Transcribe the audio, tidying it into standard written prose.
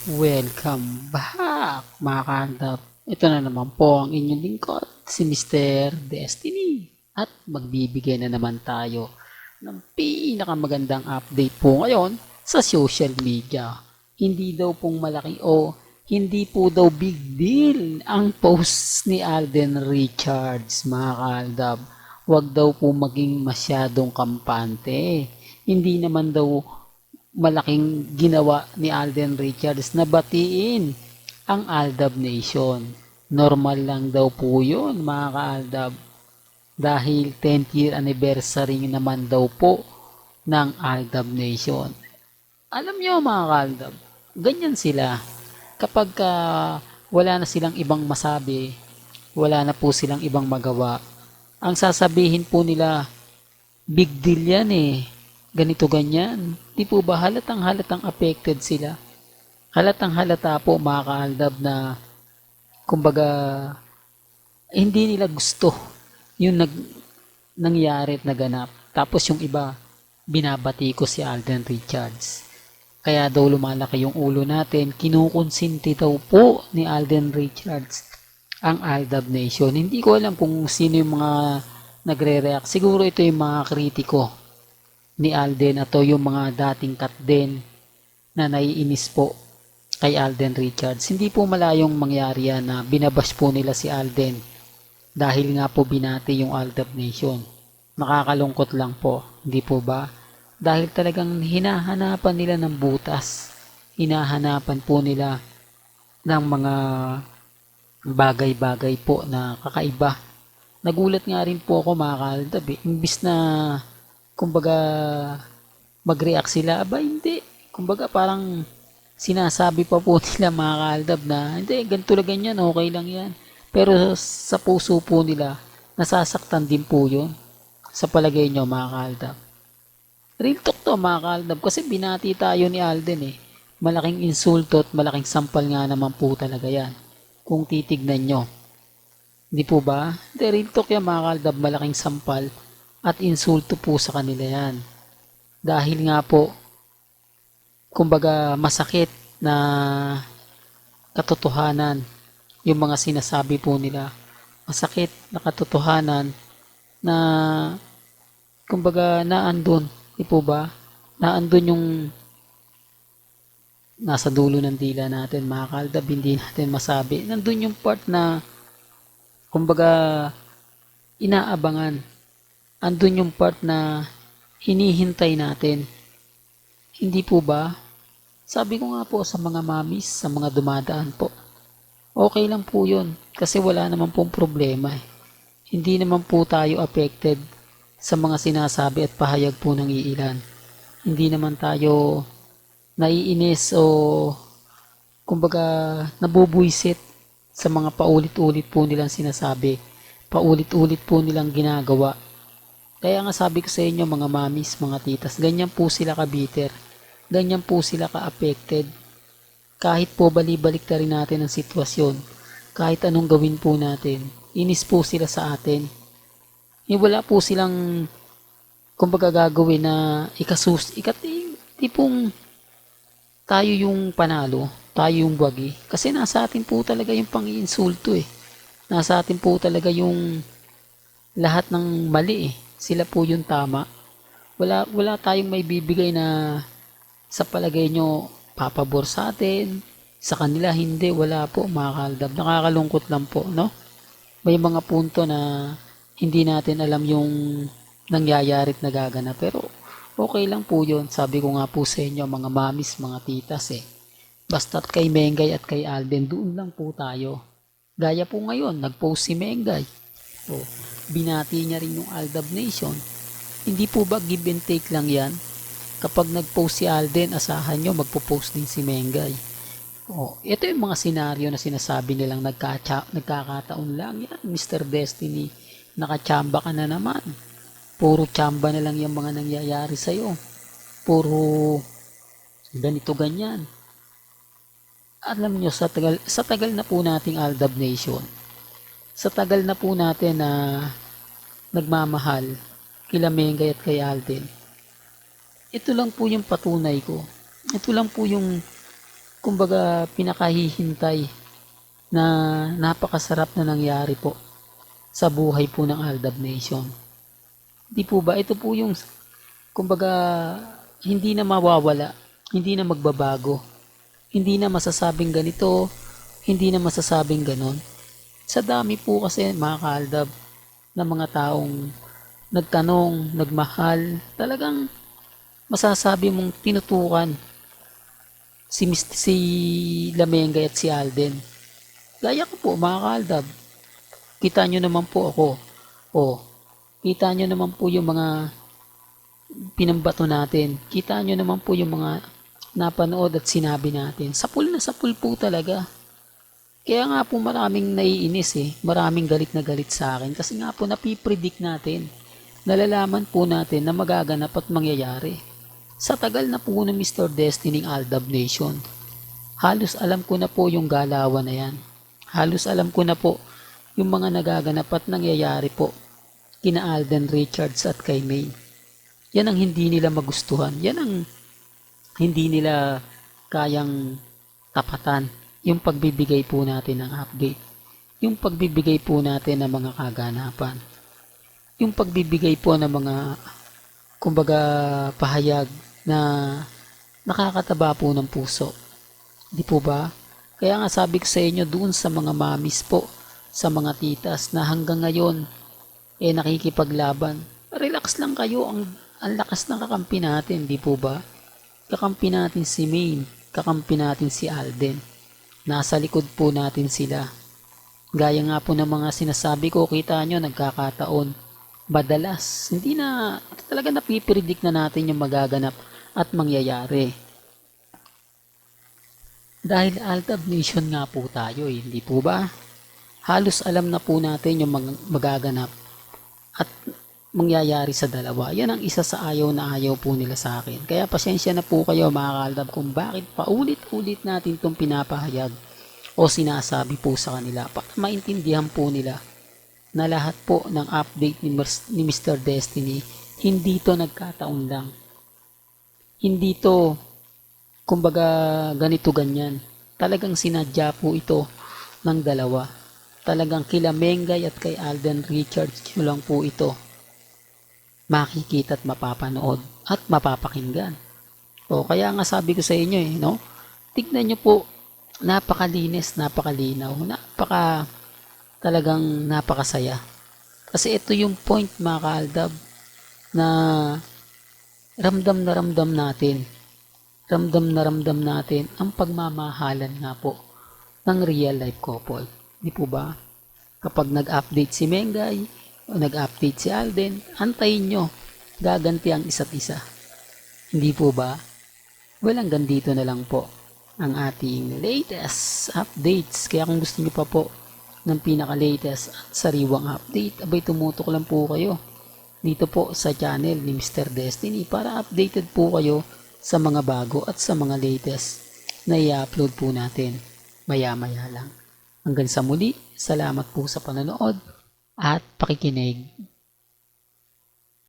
Welcome back mga kahandap. Ito na naman po ang inyong lingkod, si Mr. Destiny. At magbibigay na naman tayo ng pinakamagandang update po ngayon sa social media. Hindi daw pong malaki o hindi po daw big deal ang post ni Alden Richards mga kahandap. Huwag daw po maging masyadong kampante. Hindi naman daw malaking ginawa ni Alden Richards na batiin ang Aldab Nation. Normal lang daw po yun mga ka-Aldab dahil 10th year anniversary naman daw po ng Aldab Nation. Alam nyo mga ka-Aldab, ganyan sila. Kapag wala na silang ibang masabi, wala na po silang ibang magawa, ang sasabihin po nila, big deal yan eh. Ganito ganyan. Di po ba halatang affected sila? Halatang halata po mga kaaldab na kumbaga hindi nila gusto yung nangyari at naganap. Tapos yung iba, binabati ko si Alden Richards. Kaya daw lumalaki yung ulo natin, kinukonsinti daw po ni Alden Richards ang Aldab Nation. Hindi ko alam kung sino yung mga nagre-react. Siguro ito yung mga kritiko ni Alden at yung mga dating cut din na naiinis po kay Alden Richards. Hindi po malayong mangyari yan na binabash po nila si Alden dahil nga po binati yung Aldab Nation. Nakakalungkot lang po, hindi po ba? Dahil talagang hinahanapan nila ng butas. Hinahanapan po nila ng mga bagay-bagay po na kakaiba. Nagulat nga rin po ako mga kaaldab eh. Imbis na kumbaga mag-react sila, aba hindi. Kumbaga parang sinasabi pa po nila mga kaaldab na hindi, ganito lang ganyan, okay lang yan. Pero sa puso po nila, nasasaktan din po yun. Sa palagay nyo mga kaaldab. Real talk to mga kaaldab kasi binati tayo ni Alden eh. Malaking insulto at malaking sampal nga naman po talaga yan. Kung titignan nyo. Hindi po ba? Hindi, real talk yan mga kaaldab, malaking sampal at insulto po sa kanila yan. Dahil nga po, kumbaga masakit na katotohanan yung mga sinasabi po nila. Masakit na katotohanan na kumbaga naandun, di po ba? Naandun yung nasa dulo ng dila natin, mga kaldab, hindi natin masabi. Nandun yung part na kumbaga inaabangan. Andun yung part na hinihintay natin. Hindi po ba? Sabi ko nga po sa mga mamis, sa mga dumadaan po, okay lang po yun kasi wala naman pong problema eh. Hindi naman po tayo affected sa mga sinasabi at pahayag po ng iilan. Hindi naman tayo naiinis o kumbaga nabubuisit sa mga paulit-ulit po nilang sinasabi, paulit-ulit po nilang ginagawa. Kaya nga sabi ko sa inyo mga mamis, mga titas, ganyan po sila ka-bitter. Ganyan po sila ka-affected. Kahit po balibalik na rin natin ang sitwasyon, kahit anong gawin po natin, inis po sila sa atin. Wala po silang kumbaga gagawin na tipong tayo yung panalo, tayo yung wagi. Kasi nasa atin po talaga yung pang-iinsulto eh. Nasa atin po talaga yung lahat ng mali eh. Sila po yung tama. Wala tayong may bibigay na sa palagay nyo papabor sa atin. Sa kanila hindi, wala po mga kaldab. Nakakalungkot lang po, no? May mga punto na hindi natin alam yung nangyayari at nagaganap. Pero okay lang po yun. Sabi ko nga po sa inyo, mga mamis, mga titas eh. Basta't kay Mengay at kay Alden, doon lang po tayo. Gaya po ngayon, nag-post si Mengay. O, binati niya rin yung Aldab Nation. Hindi po ba give and take lang yan? Kapag nag-post si Alden, asahan nyo, magpo-post din si Mengay. O, ito yung mga senaryo na sinasabi nilang nagkakataon lang yan. Mr. Destiny, nakachamba ka na naman. Puro chamba na lang yung mga nangyayari sa'yo. Puro ganito ganyan. Alam nyo, sa tagal na po nating Aldab Nation, sa tagal na po natin na nagmamahal kila Mengay at kay Alden, ito lang po yung patunay ko. Ito lang po yung kumbaga pinakahihintay na napakasarap na nangyari po sa buhay po ng Aldab Nation. Di po ba? Ito po yung kumbaga hindi na mawawala, hindi na magbabago, hindi na masasabing ganito, hindi na masasabing ganon. Sa dami po kasi mga kaaldab na mga taong nagtanong, nagmahal, talagang masasabi mong tinutukan si Lamengay at si Alden. Gaya ko po mga kaaldab, kita nyo naman po ako. O, kita nyo naman po yung mga pinambato natin. Kita nyo naman po yung mga napanood at sinabi natin. Sapul na sapul po talaga. Kaya nga po maraming naiinis maraming galit na galit sa akin kasi nga po napipredict natin. Nalalaman po natin na magaganap at mangyayari. Sa tagal na po ng Mr. Destiny Aldab Nation, halos alam ko na po yung galawan na yan. Halos alam ko na po yung mga nagaganap at nangyayari po kina Alden Richards at kay May. Yan ang hindi nila magustuhan. Yan ang hindi nila kayang tapatan. Yung pagbibigay po natin ng update. Yung pagbibigay po natin ng mga kaganapan. Yung pagbibigay po ng mga kumbaga pahayag na nakakataba po ng puso. Di po ba? Kaya nga sabi ko sa inyo doon sa mga mamis po, sa mga titas na hanggang ngayon nakikipaglaban. Relax lang kayo, ang lakas ng kakampi natin, di po ba? Kakampi natin si Maine, kakampi natin si Alden. Nasa likod po natin sila. Gaya nga po ng mga sinasabi ko, kita nyo, nagkakataon. Madalas, hindi na, talaga napipredict na natin yung magaganap at mangyayari. Dahil Aldab Nation nga po tayo, hindi po ba? Halos alam na po natin yung magaganap at mangyayari sa dalawa. Yan ang isa sa ayaw na ayaw po nila sa akin. Kaya pasensya na po kayo mga kaaldab kung bakit paulit-ulit natin itong pinapahayag o sinasabi po sa kanila para maintindihan po nila na lahat po ng update ni Mr. Destiny hindi to nagkataon lang. Hindi to kumbaga ganito ganyan. Talagang sinadya po ito ng dalawa. Talagang kila Mengay at kay Alden Richards yun lang po ito makikita at mapapanood at mapapakinggan. O kaya nga sabi ko sa inyo no? Tignan nyo po, napakalinis, napakalinaw, talagang napakasaya. Kasi ito yung point mga kaaldab na ramdam na ramdam natin. Ramdam na ramdam natin ang pagmamahalan nga po ng real life couple. Di po ba? Kapag nag-update si Mengay o nag-update si Alden, antayin nyo, gaganti ang isa't isa. Hindi po ba? Well, hanggang dito na lang po ang ating latest updates. Kaya kung gusto nyo pa po ng pinaka-latest at sariwang update, abay tumutok lang po kayo dito po sa channel ni Mr. Destiny para updated po kayo sa mga bago at sa mga latest na i-upload po natin maya-maya lang. Hanggang sa muli, salamat po sa panonood at pakikinig.